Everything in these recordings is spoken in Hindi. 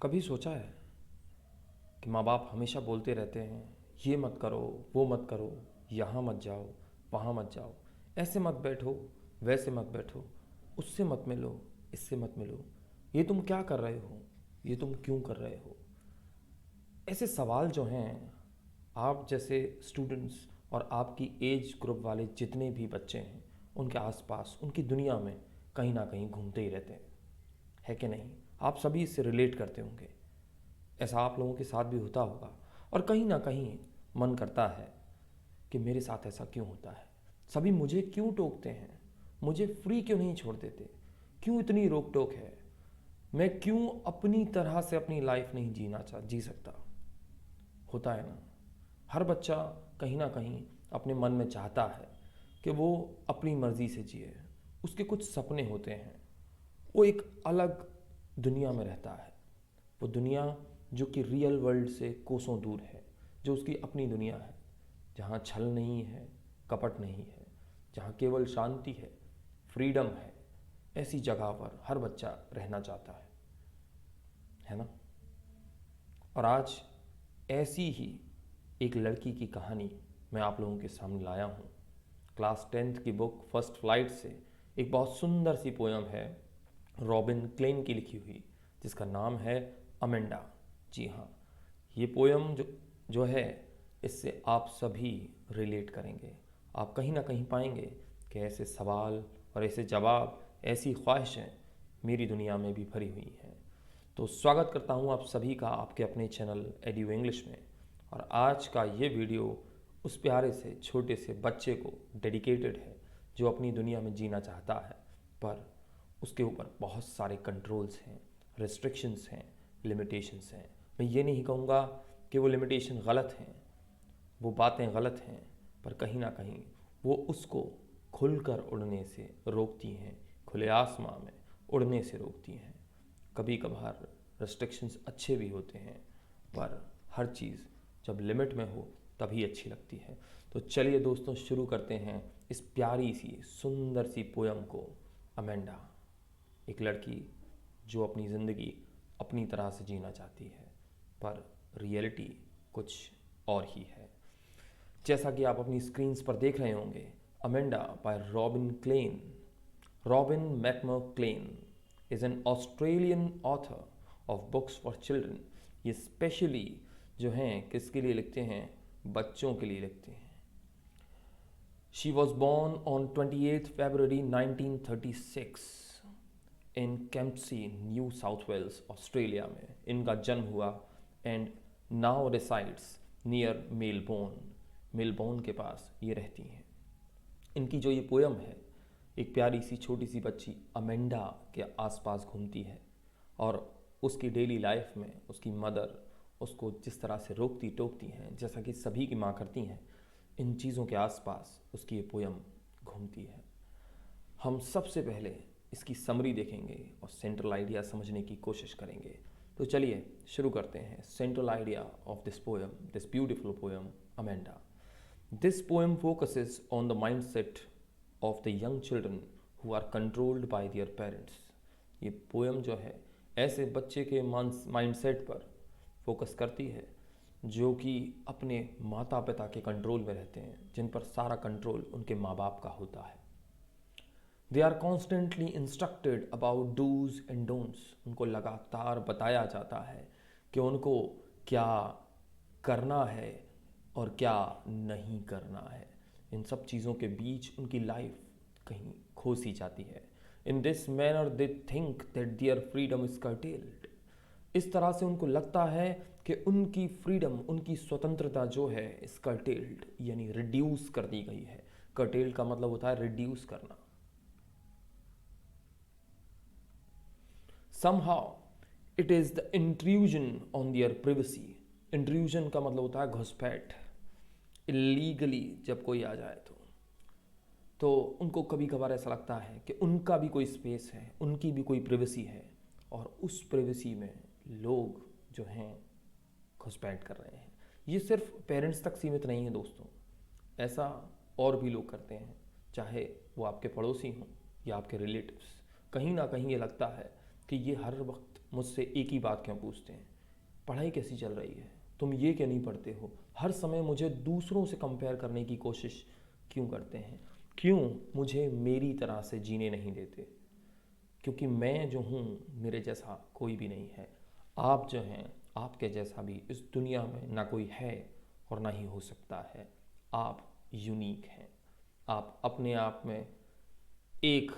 कभी सोचा है कि माँ बाप हमेशा बोलते रहते हैं, ये मत करो, वो मत करो, यहाँ मत जाओ, वहाँ मत जाओ, ऐसे मत बैठो, वैसे मत बैठो, उससे मत मिलो, इससे मत मिलो, ये तुम क्या कर रहे हो, ये तुम क्यों कर रहे हो। ऐसे सवाल जो हैं, आप जैसे स्टूडेंट्स और आपकी एज ग्रुप वाले जितने भी बच्चे हैं उनके आसपास, उनकी दुनिया में कहीं ना कहीं घूमते ही रहते हैं, है कि नहीं। आप सभी इससे रिलेट करते होंगे। ऐसा आप लोगों के साथ भी होता होगा और कहीं ना कहीं मन करता है कि मेरे साथ ऐसा क्यों होता है, सभी मुझे क्यों टोकते हैं, मुझे फ्री क्यों नहीं छोड़ देते, क्यों इतनी रोक टोक है, मैं क्यों अपनी तरह से अपनी लाइफ नहीं जी सकता। होता है ना। हर बच्चा कहीं ना कहीं अपने मन में चाहता है कि वो अपनी मर्जी से जिए, उसके कुछ सपने होते हैं, वो एक अलग दुनिया में रहता है। वो दुनिया जो कि रियल वर्ल्ड से कोसों दूर है, जो उसकी अपनी दुनिया है, जहाँ छल नहीं है, कपट नहीं है, जहाँ केवल शांति है, फ्रीडम है। ऐसी जगह पर हर बच्चा रहना चाहता है ना। और आज ऐसी ही एक लड़की की कहानी मैं आप लोगों के सामने लाया हूँ। क्लास 10th की बुक फर्स्ट फ्लाइट से एक बहुत सुंदर सी पोयम है, रॉबिन क्लेन की लिखी हुई, जिसका नाम है अमेंडा। जी हाँ, ये पोयम जो है, इससे आप सभी रिलेट करेंगे। आप कहीं ना कहीं पाएंगे कि ऐसे सवाल और ऐसे जवाब, ऐसी ख्वाहिशें मेरी दुनिया में भी भरी हुई हैं। तो स्वागत करता हूँ आप सभी का आपके अपने चैनल एडू इंग्लिश में। और आज का ये वीडियो उस प्यारे से छोटे से बच्चे को डेडिकेटेड है जो अपनी दुनिया में जीना चाहता है, पर उसके ऊपर बहुत सारे कंट्रोल्स हैं, रेस्ट्रिक्शंस हैं, लिमिटेशंस हैं। मैं ये नहीं कहूँगा कि वो लिमिटेशन गलत हैं, वो बातें गलत हैं, पर कहीं ना कहीं वो उसको खुलकर उड़ने से रोकती हैं, खुले आसमां में उड़ने से रोकती हैं। कभी कभार रेस्ट्रिक्शंस अच्छे भी होते हैं, पर हर चीज़ जब लिमिट में हो तभी अच्छी लगती है। तो चलिए दोस्तों, शुरू करते हैं इस प्यारी सी सुंदर सी पोयम को। अमेंडा, एक लड़की जो अपनी ज़िंदगी अपनी तरह से जीना चाहती है, पर रियलिटी कुछ और ही है। जैसा कि आप अपनी स्क्रीन्स पर देख रहे होंगे, Amanda by Robin Klein. Robin McMerklein is an Australian author of books for children. ये स्पेशली जो हैं किसके लिए लिखते हैं, बच्चों के लिए लिखते हैं। She was born on 28 February 1936 in Campsie, New South Wales, Australia में इनका जन्म हुआ, and now resides near Melbourne. Melbourne के पास ये रहती हैं। इनकी जो ये पोयम है, एक प्यारी सी छोटी सी बच्ची अमेंडा के आसपास घूमती है और उसकी डेली लाइफ में उसकी मदर उसको जिस तरह से रोकती टोकती हैं, जैसा कि सभी की माँ करती हैं, इन चीज़ों के आसपास उसकी ये पोयम घूमती है। हम सबसे पहले इसकी समरी देखेंगे और सेंट्रल आइडिया समझने की कोशिश करेंगे। तो चलिए शुरू करते हैं। Central idea of this poem, this beautiful poem Amanda. This poem focuses on the mindset of the young children who are controlled by their parents. ये पोयम जो है ऐसे बच्चे के माइंडसेट पर फोकस करती है जो कि अपने माता पिता के कंट्रोल में रहते हैं, जिन पर सारा कंट्रोल उनके माँ बाप का होता है। They are constantly instructed about dos and don'ts. उनको लगातार बताया जाता है कि उनको क्या करना है और क्या नहीं करना है। इन सब चीज़ों के बीच उनकी लाइफ कहीं खो सी जाती है। In this manner they think that their freedom is curtailed. इस तरह से उनको लगता है कि उनकी फ्रीडम, उनकी स्वतंत्रता जो है इस कर्टेल्ड, यानी रिड्यूस कर दी गई है। कर्टेल्ड का मतलब होता है रिड्यूस करना। somehow it is the intrusion on their privacy। Intrusion का मतलब होता है घुसपैठ। इलीगली जब कोई आ जाए तो उनको कभी कभार ऐसा लगता है कि उनका भी कोई स्पेस है, उनकी भी कोई प्रिवेसी है, और उस प्रिवेसी में लोग जो हैं घुसपैठ कर रहे हैं। ये सिर्फ पेरेंट्स तक सीमित नहीं है दोस्तों, ऐसा और भी लोग करते हैं, चाहे वो आपके पड़ोसी हों या आपके रिलेटिव्स। कहीं ना कहीं ये लगता है कि ये हर वक्त मुझसे एक ही बात क्यों पूछते हैं, पढ़ाई कैसी चल रही है, तुम ये क्यों नहीं पढ़ते हो, हर समय मुझे दूसरों से कंपेयर करने की कोशिश क्यों करते हैं, क्यों मुझे मेरी तरह से जीने नहीं देते। क्योंकि मैं जो हूँ मेरे जैसा कोई भी नहीं है। आप जो हैं आपके जैसा भी इस दुनिया में ना कोई है और ना ही हो सकता है। आप यूनिक हैं, आप अपने आप में एक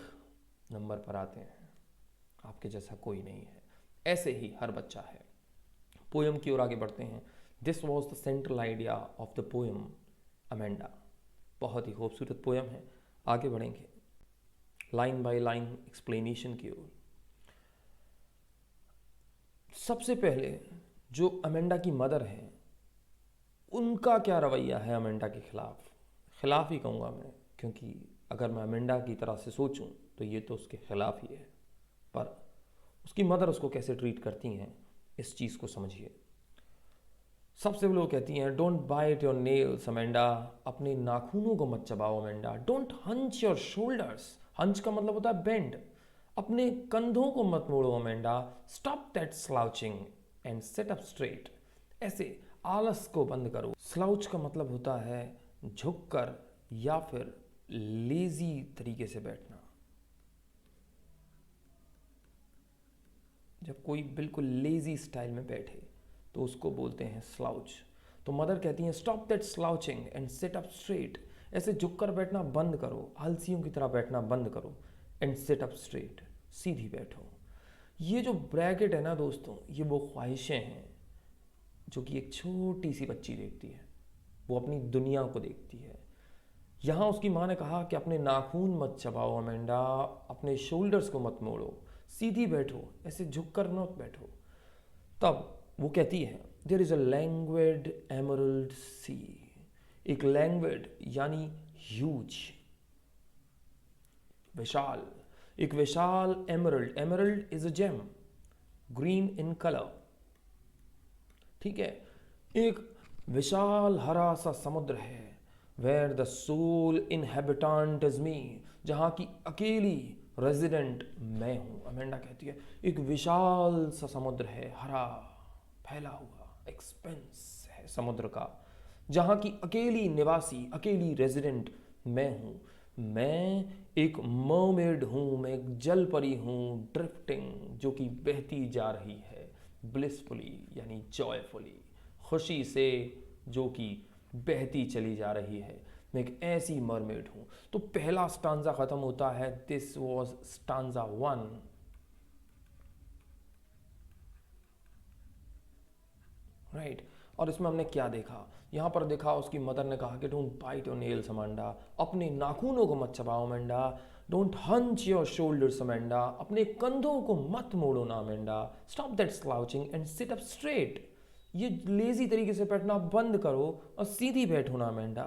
नंबर पर आते हैं, आपके जैसा कोई नहीं है। ऐसे ही हर बच्चा है। पोयम की ओर आगे बढ़ते हैं। This was the central idea of the poem Amanda. बहुत ही खूबसूरत पोयम है। आगे बढ़ेंगे लाइन बाय लाइन एक्सप्लेनेशन की ओर। सबसे पहले जो अमेंडा की मदर है उनका क्या रवैया है अमेंडा के खिलाफ, खिलाफ ही कहूँगा मैं, क्योंकि अगर मैं अमेंडा की तरह से सोचूं तो ये तो उसके खिलाफ ही है। पर उसकी मदर उसको कैसे ट्रीट करती हैं इस चीज़ को समझिए। सबसे पहले वो कहती हैं don't bite your nails Amanda, अपने नाखूनों को मत चबाओ अमेंडा। Don't hunch your shoulders, hunch का मतलब होता है बेंड, अपने कंधों को मत मोड़ो Amanda. Stop that slouching and sit up straight, ऐसे आलस को बंद करो। स्लाउच का मतलब होता है झुककर या फिर लेजी तरीके से बैठना। जब कोई बिल्कुल लेजी स्टाइल में बैठे तो उसको बोलते हैं स्लाउच। तो मदर कहती हैं stop that slouching and sit up straight, ऐसे झुककर बैठना बंद करो, आलसियों की तरह बैठना बंद करो। एंड सिट अप स्ट्रेट, सीधी बैठो। ये जो ब्रैकेट है ना दोस्तों, ये वो ख्वाहिशें हैं जो कि एक छोटी सी बच्ची देखती है, वो अपनी दुनिया को देखती है। यहाँ उसकी माँ ने कहा कि अपने नाखून मत चबाओ अमेंडा, अपने शोल्डर्स को मत मोड़ो, सीधी बैठो, ऐसे झुककर मत बैठो। तब वो कहती है there is a languid emerald sea, एक लैंग्वेड यानी ह्यूज, विशाल, एक विशाल emerald, emerald is a gem, green in colour, ठीक है, एक विशाल हरा सा समुद्र है। Where the sole inhabitant is me, जहां की अकेली रेजिडेंट मैं हूं। अमेंडा कहती है एक विशाल सा समुद्र है, हरा फैला हुआ, एक्सपेंस है समुद्र का, जहां की अकेली निवासी, अकेली रेजिडेंट मैं हूं। मैं एक मर्मेड हूं, मैं एक जल परी हूं, ड्रिफ्टिंग, जो कि बहती जा रही है, ब्लिसफुली यानी जॉयफुली, खुशी से जो कि बहती चली जा रही है। मैं एक ऐसी मरमेड हूं। तो पहला स्टांजा खत्म होता है दिस वॉज स्टांजा 1। राइट, और इसमें हमने क्या देखा, यहां पर देखा उसकी मदर ने कहा कि don't bite your nails Amanda, अपने नाखूनों को मत चबाओ अमेंडा। Don't hunch your shoulders Amanda, अपने कंधों को मत मोड़ो ना Amanda. Stop that slouching and sit up straight, ये लेजी तरीके से बैठना बंद करो और सीधी बैठो ना अमेंडा।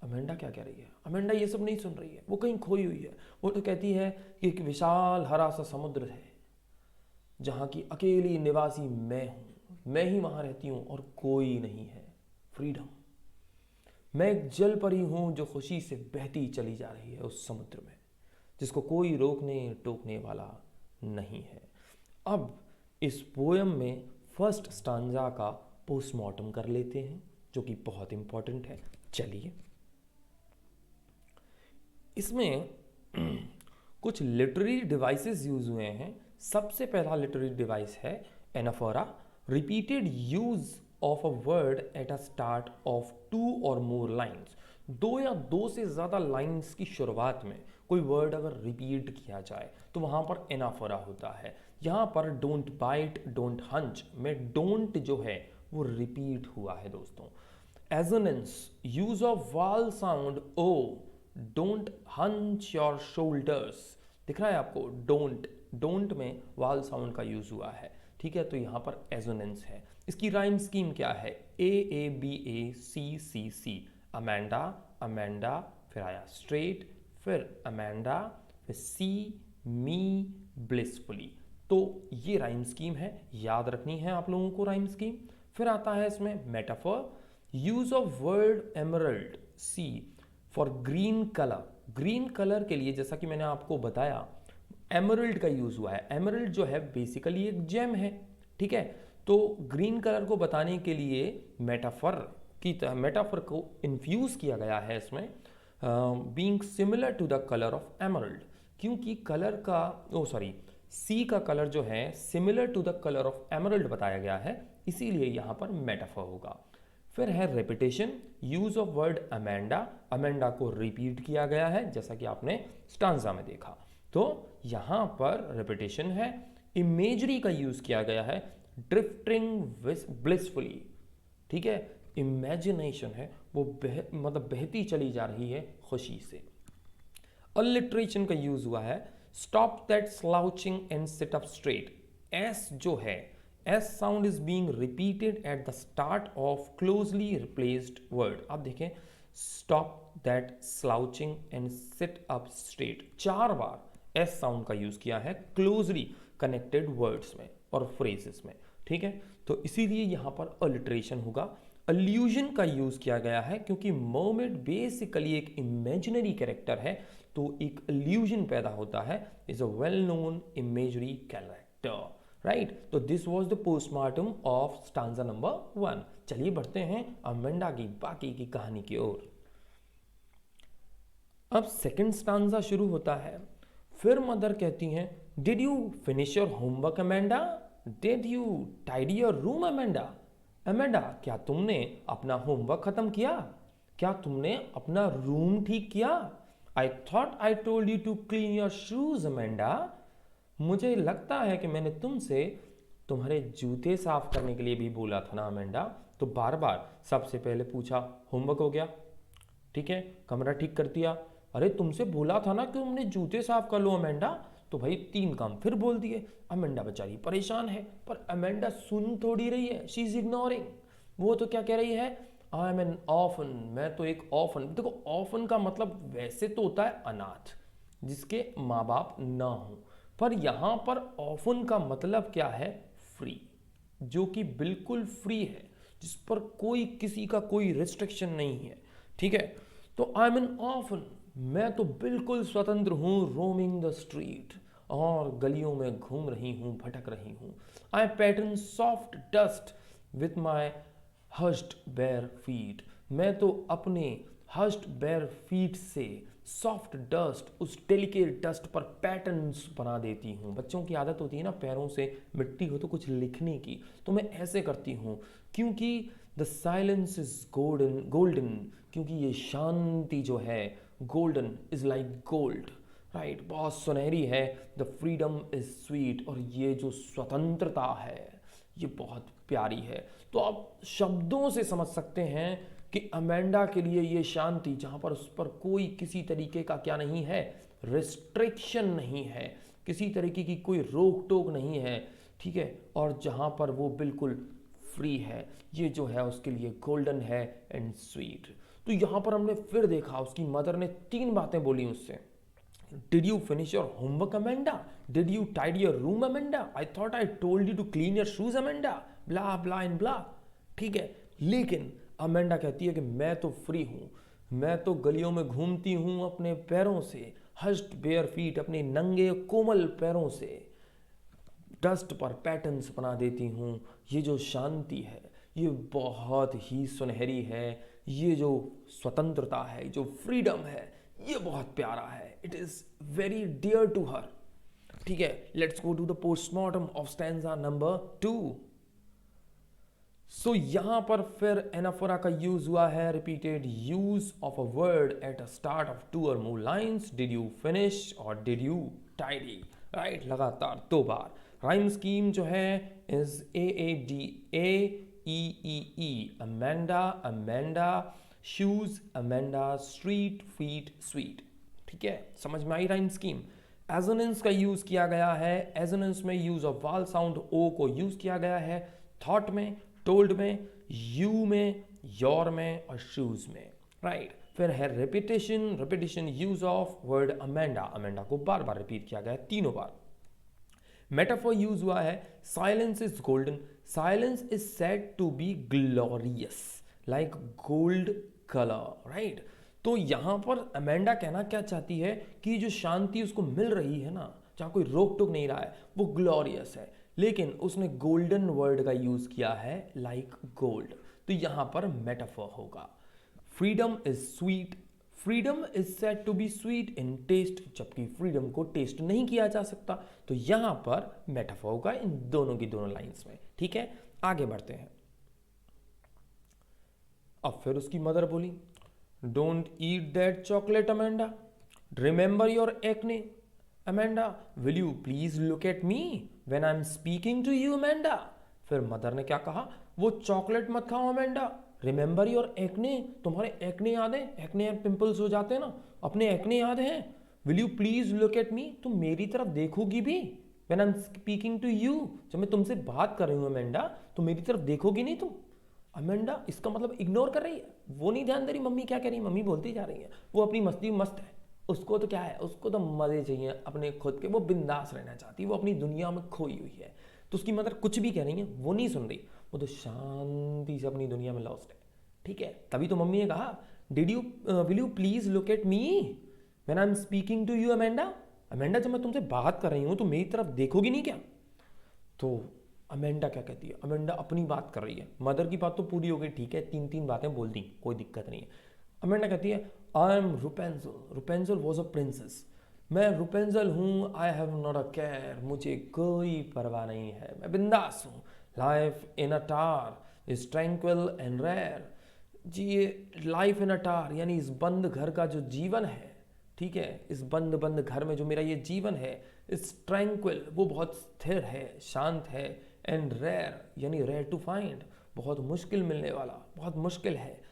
अमेंडा क्या कह रही है, अमेंडा ये सब नहीं सुन रही है, वो कहीं खोई हुई है। वो तो कहती है कि एक विशाल हरा सा समुद्र है जहां की अकेली निवासी मैं हूं, मैं ही वहां रहती हूं और कोई नहीं है। फ्रीडम, मैं एक जल परी हूं जो खुशी से बहती चली जा रही है उस समुद्र में, जिसको कोई रोकने टोकने वाला नहीं है। अब इस पोयम में फर्स्ट स्टांजा का पोस्टमार्टम कर लेते हैं, जो कि बहुत इंपॉर्टेंट है। चलिए, इसमें कुछ लिटरेरी डिवाइसेस यूज हुए हैं। सबसे पहला लिटरेरी डिवाइस है anaphora, repeated use of a word at a start of 2 or more lines. 2 या 2 से ज़्यादा लाइन्स की शुरुआत में कोई वर्ड अगर रिपीट किया जाए तो वहाँ पर एनाफोरा होता है। यहाँ पर डोंट बाइट, डोंट हंच में डोंट जो है वो रिपीट हुआ है दोस्तों। Assonance, use of vowel sound O, don't hunch your shoulders, दिख रहा है आपको, डोंट, डोंट में वाल साउंड का यूज हुआ है, ठीक है। तो यहाँ पर एजोनेंस है। इसकी राइम स्कीम क्या है, A B A C C C, Amanda Amanda, फिर आया स्ट्रेट, फिर अमेंडा, फिर सी मी ब्लिसफुली। तो ये राइम स्कीम है, याद रखनी है आप लोगों को राइम स्कीम। फिर आता है इसमें metaphor, use of word emerald sea for green colour. Green colour के लिए जैसा कि मैंने आपको बताया, एमरल्ड का यूज हुआ है। एमरल्ड जो है बेसिकली एक जेम है, ठीक है। तो ग्रीन कलर को बताने के लिए मेटाफर को इन्फ्यूज किया गया है इसमें, being similar to the colour of emerald, क्योंकि कलर का सी का कलर जो है similar to the colour of emerald बताया गया है, इसीलिए यहां पर मेटाफर होगा। फिर है repetition, use of word Amanda, Amanda को रिपीट किया गया है जैसा कि आपने स्टांजा में देखा, तो यहां पर रेपिटेशन है। इमेजरी का यूज किया गया है, ड्रिफ्टिंग ब्लिसफुली, ठीक है। इमेजिनेशन है वो मतलब बहती चली जा रही है खुशी से। अलिट्रेशन का यूज हुआ है, stop that slouching and sit up straight. S जो है, S sound is being repeated at the start of closely replaced word. आप देखें, stop that slouching and sit up straight, 4 bar S sound का यूज किया है क्लोजली कनेक्टेड वर्ड्स में और फ्रेजेस में, ठीक है। तो इसीलिए यहां पर अलिट्रेशन होगा। अल्यूजन का यूज किया गया है क्योंकि मर्मेड बेसिकली एक इमेजिनरी कैरेक्टर है, तो एक अल्यूजन पैदा होता है, is a well known imagery character, right. तो this was the postmortem of stanza number 1। चलिए बढ़ते हैं अमेंडा की बाकी की कहानी की ओर। अब सेकंड स्टांजा शुरू होता है। फिर मदर कहती हैं, did you finish your homework Amanda, did you tidy your room Amanda. Amanda, क्या तुमने अपना होमवर्क खत्म किया, क्या तुमने अपना रूम ठीक किया। I thought I told you to clean your shoes Amanda, मुझे लगता है कि मैंने तुमसे तुम्हारे जूते साफ करने के लिए भी बोला था ना अमेंडा। तो बार बार सबसे पहले पूछा होमवर्क हो गया, ठीक है, कमरा ठीक कर दिया, अरे तुमसे बोला था ना कि तुमने जूते साफ कर लो अमेंडा, तो भाई 3 काम फिर बोल दिए। अमेंडा बेचारी परेशान है, पर अमेंडा सुन थोड़ी रही है, शी इज इग्नोरिंग। वो तो क्या कह रही है, आई एम एन ऑर्फन, मैं तो एक ऑर्फन। देखो ऑर्फन का मतलब वैसे तो होता है अनाथ, जिसके माँ बाप ना हो, पर यहां पर ऑर्फन का मतलब क्या है, फ्री, जो कि बिल्कुल फ्री है, जिस पर कोई किसी का कोई रिस्ट्रिक्शन नहीं है, ठीक है। तो आई एम एन ऑर्फन, मैं तो बिल्कुल स्वतंत्र हूं, रोमिंग द स्ट्रीट, और गलियों में घूम रही हूं, भटक रही हूं। I pattern soft dust with my hushed bare feet, मैं तो अपने हस्ड बेयर फीट से सॉफ्ट डस्ट, उस डेलिकेट डस्ट पर पैटर्न्स बना देती हूँ। बच्चों की आदत होती है ना पैरों से मिट्टी हो तो कुछ लिखने की, तो मैं ऐसे करती हूँ, क्योंकि the silence is golden, golden, क्योंकि ये शांति जो है golden is like gold, right, बहुत सुनहरी है। द फ्रीडम इज स्वीट, और ये जो स्वतंत्रता है ये बहुत प्यारी है। तो आप शब्दों से समझ सकते हैं कि अमेंडा के लिए ये शांति, जहां पर उस पर कोई किसी तरीके का क्या नहीं है, रिस्ट्रिक्शन नहीं है, किसी तरीके की कोई रोक टोक नहीं है, ठीक है, और जहां पर वो बिल्कुल फ्री है, ये जो है उसके लिए गोल्डन है एंड स्वीट। तो यहां पर हमने फिर देखा उसकी मदर ने 3 बातें बोली उससे, did you finish your homework Amanda, did you tidy your room Amanda, I thought I told you to clean your shoes Amanda, blah blah and blah, ठीक है। लेकिन अमेंडा कहती है कि मैं तो फ्री हूं, मैं तो गलियों में घूमती हूं अपने पैरों से, हस्ड बेयर फीट, अपने नंगे कोमल पैरों से डस्ट पर पैटर्न्स बना देती हूँ। ये जो शांति है ये बहुत ही सुनहरी है, ये जो स्वतंत्रता है, जो फ्रीडम है, ये बहुत प्यारा है, it is very dear to her, ठीक है। Let's go to the postmortem of stanza number 2। So यहां पर फिर एनाफोरा का यूज हुआ है, repeated use of a word at a start of 2 or more lines, did you finish और डिड यू टाइडी, राइट, लगातार 2 बार। राइम स्कीम जो है is AADA, Amanda, Amanda, shoes, Amanda, street, feet, sweet, ठीक है, समझ में आई राइम स्कीम। एजोनेंस का यूज किया गया है, एजोनेंस में यूज ऑफ वाल साउंड ओ को यूज किया गया है, थॉट में, टोल्ड में, यू में, योर में और शूज में, राइट। फिर है repetition, repetition use of word Amanda, Amanda को बार बार रिपीट किया गया है 3 बार। मेटाफोर यूज हुआ है, silence is golden, silence is said to be glorious like gold colour, right. तो यहां पर अमेंडा कहना क्या चाहती है कि जो शांति उसको मिल रही है ना, जहाँ कोई रोक टोक नहीं रहा है, वो ग्लोरियस है। लेकिन उसने गोल्डन वर्ड का यूज किया है, लाइक गोल्ड, तो यहां पर मेटाफर होगा। Freedom is sweet, freedom is said to be sweet in taste, जबकि फ्रीडम को टेस्ट नहीं किया जा सकता, तो यहां पर मेटाफर होगा इन दोनों की दोनों लाइंस में। ठीक है, आगे बढ़ते हैं। अब फिर उसकी मदर बोली, don't eat that chocolate Amanda, remember your acne Amanda, will you please look at me when I am speaking to you Amanda. फिर मदर ने क्या कहा, वो चॉकलेट मत खाओ अमेंडा, रिमेंबर योर एक्ने, तुम्हारे एक्ने याद है, एक्ने और पिंपल्स हो जाते हैं ना, अपने एक्ने याद हैं। Will you please look at me, तुम मेरी तरफ देखोगी भी, when I am speaking to you, जब मैं तुमसे बात कर रही हूँ अमेंडा, तो मेरी तरफ देखोगी नहीं तुम। अमेंडा इसका मतलब इग्नोर कर रही है, वो नहीं ध्यान दे रही मम्मी क्या कह रही है, मम्मी बोलती जा रही है, वो अपनी मस्ती में मस्त है, उसको तो क्या है, उसको तो मजे चाहिए अपने खुद के, वो बिंदास रहना चाहती है, वो अपनी दुनिया में खोई हुई है। तो उसकी मदर कुछ भी कह रही है वो नहीं सुन रही, वो तो शांति से अपनी दुनिया में लॉस्ट है। ठीक है, तभी तो मम्मी ने कहा, will you please look at me when I am speaking to you Amanda, Amanda जब मैं तुमसे बात कर रही हूँ तो मेरी तरफ देखोगी नहीं क्या। तो अमेंडा क्या कहती है, अमेंडा अपनी बात कर रही है, मदर की बात तो पूरी हो गई, ठीक है, तीन तीन बातें बोल दी, कोई दिक्कत नहीं है। अमेंडा कहती है, I am Rapunzel, Rapunzel was a princess, मैं रुपेंजल हूँ, I have not a care, मुझे कोई परवाह नहीं है, मैं बिंदास हूँ। Life in a tower is tranquil and rare, जी ये लाइफ इन अ टार यानी इस बंद घर का जो जीवन है, ठीक है, इस बंद बंद घर में जो मेरा ये जीवन है, इस ट्रैंक्विल, वो बहुत स्थिर है, शांत है, एंड रेयर यानी रेयर टू फाइंड, बहुत मुश्किल मिलने वाला, बहुत मुश्किल है।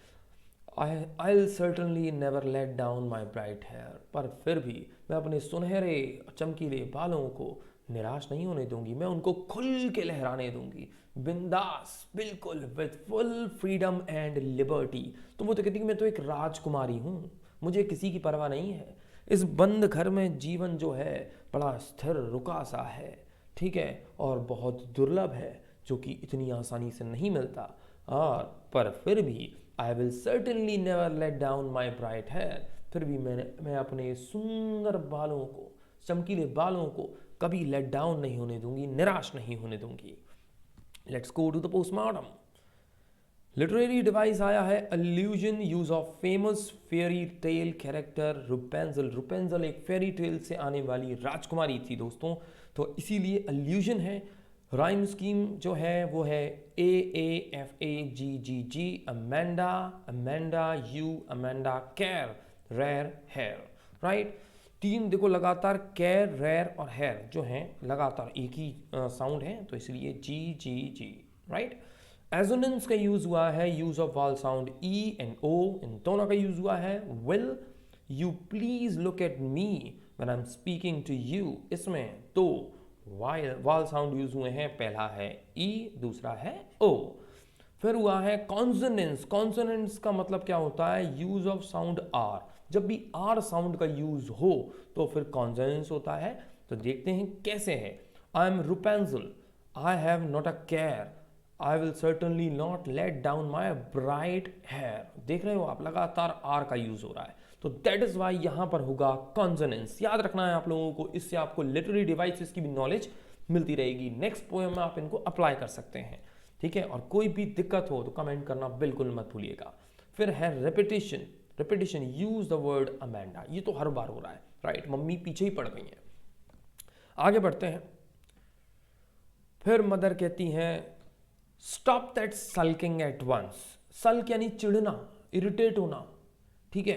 I'll certainly never let down my bright hair, पर फिर भी मैं अपने सुनहरे चमकीले बालों को निराश नहीं होने दूंगी, मैं उनको खुल के लहराने दूंगी, बिंदास, बिल्कुल, with full freedom and liberty. तो वो तो कहती कि मैं तो एक राजकुमारी हूँ, मुझे किसी की परवाह नहीं है। इस बंद घर में जीवन जो है बड़ा स्थिर रुका सा है, ठीक है, और बहुत दुर्लभ है, जो कि इतनी आसानी से नहीं मिलता। और पर फिर भी I will certainly never let down my bright hair, फिर भी मैं अपने सुंदर बालों को, चमकीले बालों को कभी लेट डाउन नहीं होने दूंगी, निराश नहीं होने दूंगी। Let's go to the postmortem. Literary device आया है, allusion, use of famous fairy tale character Rapunzel. Rapunzel एक फेयरी टेल से आने वाली राजकुमारी थी दोस्तों, तो इसीलिए अल्यूजन है। राइम स्कीम जो है वो है AAFAGGG, Amanda, Amanda, you, Amanda, care, rare, hair, right. तीन देखो लगातार, केयर, रेयर और हेयर जो हैं लगातार एक ही साउंड है, तो इसलिए GGG, राइट। एजोनेंस का यूज हुआ है, use of vowel sound E and O, इन दोनों का यूज हुआ है। Will you please look at me when I am speaking to you, इसमें तो वाल साउंड यूज हुए हैं, पहला है E, दूसरा है O। फिर हुआ है कॉन्सोनेंस। कॉन्सोनेंस का मतलब क्या होता है, यूज ऑफ साउंड R, जब भी R साउंड का यूज हो तो फिर कॉन्सोनेंस होता है। तो देखते हैं कैसे है। I am Rapunzel, I have not a care, I will certainly not let down my bright hair. देख रहे हो आप, लगातार R का यूज हो रहा है, तो दैट इज वाई यहां पर होगा कॉन्सोनेंस। याद रखना है आप लोगों को, इससे आपको लिटरेरी डिवाइसेस की भी नॉलेज मिलती रहेगी। नेक्स्ट पोएम में आप इनको अप्लाई कर सकते हैं, ठीक है। और कोई भी दिक्कत हो तो कमेंट करना बिल्कुल मत भूलिएगा। फिर है repetition. Repetition, use the word Amanda, ये तो हर बार हो रहा है, राइट, मम्मी पीछे ही पड़ गई हैं। आगे बढ़ते हैं। फिर मदर कहती हैं, stop that sulking at once. Sulk यानी चिढ़ना, इरिटेट होना, ठीक है,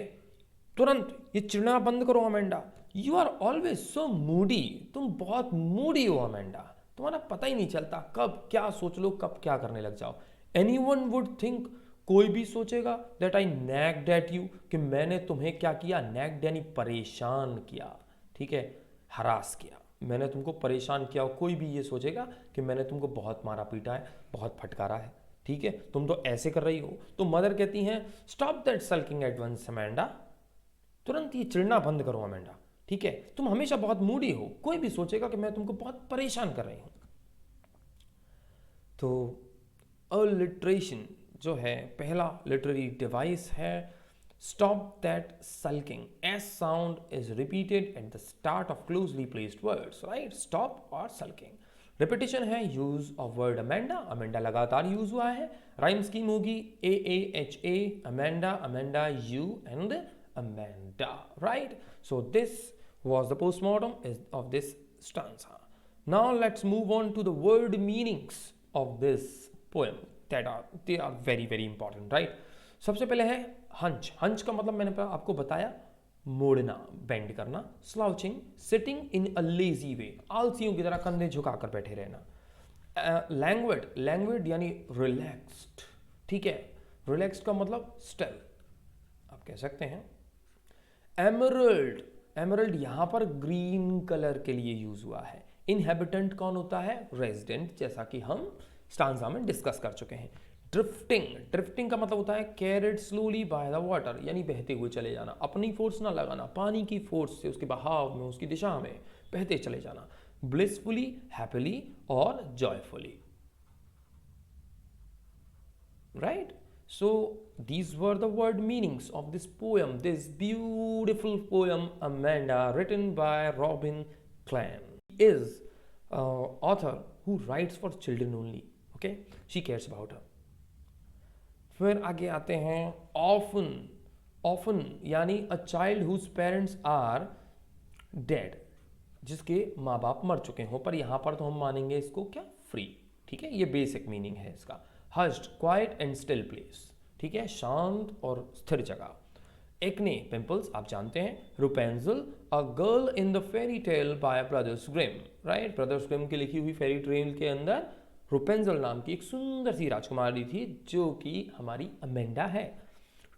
तुरंत ये चिढ़ना बंद करो Amanda. You are always so moody, तुम बहुत मूडी हो अमेंडा, तुम्हारा पता ही नहीं चलता कब क्या सोच लो, कब क्या करने लग जाओ। एनी वन वुड थिंक, कोई भी सोचेगा, दैट आई नैग्ड एट यू, कि मैंने तुम्हें क्या किया, नैग्ड यानी परेशान किया, ठीक है, हरास किया, मैंने तुमको परेशान किया। कोई भी ये सोचेगा कि मैंने तुमको बहुत मारा पीटा है, बहुत फटकारा है, ठीक है, तुम तो ऐसे कर रही हो। तो मदर कहती हैं, stop that sulking at once Amanda, तुरंत ये चिढ़ना बंद करो अमेंडा, ठीक है, तुम हमेशा बहुत मूडी हो, कोई भी सोचेगा कि मैं तुमको बहुत परेशान कर रही हूं। तो अलिट्रेशन जो है पहला लिटरेरी डिवाइस है, Stop that sulking. S sound is repeated at the start of closely placed words, right? Stop or sulking. Repetition है use of word Amanda. Amanda लगातार use हुआ है. Rhyme scheme होगी AAHA, Amanda, Amanda, you and Amanda, right? So this was the postmortem of this stanza. Now let's move on to the word meanings of this poem. They are very very important, right? सबसे पहले है हंच. हंच का मतलब मैंने आपको बताया मोड़ना, बेंड करना. Slouching, sitting in a lazy way, आलसियों की तरह कंधे झुकाकर बैठे रहना. लैंग्वेड, लैंग्वेड यानी रिलैक्स्ड, ठीक है. रिलैक्स्ड का मतलब स्टिल आप कह सकते हैं. एमरल्ड, एमरल्ड यहां पर ग्रीन कलर के लिए यूज हुआ है. इनहेबिटेंट कौन होता है? रेजिडेंट, जैसा कि हम स्टांजा में डिस्कस कर चुके हैं. ड्रिफ्टिंग, ड्रिफ्टिंग का मतलब होता है carried slowly by the water, यानी बहते हुए चले जाना. अपनी फोर्स ना लगाना, पानी की फोर्स से उसके बहाव में, उसकी दिशा में बहते चले जाना. ब्लिसफुली, हैप्पीली और joyfully, right? So these were the word meanings of this poem, this beautiful poem Amanda, written by Robin Clan. He is author who writes for children only, okay? She cares about her. फिर आगे आते हैं often. Often यानी a child whose parents are dead, जिसके माँ बाप मर चुके हों, पर यहाँ पर तो हम मानेंगे इसको क्या? फ्री, ठीक है. ये बेसिक मीनिंग है इसका. हस्ड, क्वाइट एंड स्टिल प्लेस, ठीक है, शांत और स्थिर जगह. एक्ने, पिंपल्स, आप जानते हैं. Rapunzel, a girl in the fairy tale by Brothers Grimm, right. Brothers Grimm की लिखी हुई फेरी टेल के अंदर रुपेंजल नाम की एक सुंदर सी राजकुमारी थी, जो कि हमारी अमेंडा है.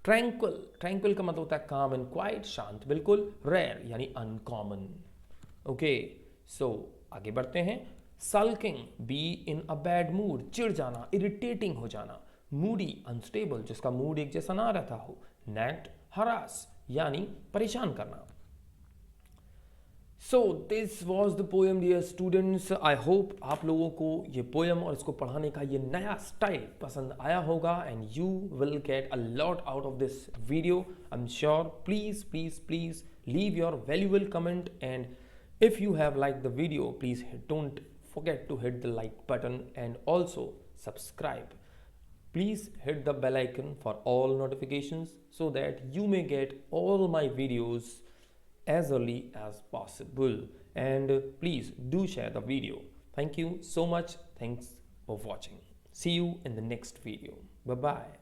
ट्रैंक्विल, ट्रैंक्विल का मतलब होता है काम एंड क्वाइट, शांत बिल्कुल. रेयर यानी अनकॉमन, ओके. सो आगे बढ़ते हैं. Sulking, be in a bad mood, चिढ़ जाना, इरिटेटिंग हो जाना. मूडी, अनस्टेबल, जिसका मूड एक जैसा ना रहता हो. नेट, हरास यानी परेशान करना. So this was the poem dear students. I hope आप लोगों को ये पोएम और इसको पढ़ाने का ये नया स्टाइल पसंद आया होगा, and you will get a lot out of this video, I am sure. Please please please leave your valuable comment, and if you have liked the video, please don't forget to hit the like button and also subscribe. Please hit the bell icon for all notifications so that you may get all my videos as early as possible. And please do share the video. Thank you so much. Thanks for watching. See you in the next video. Bye bye.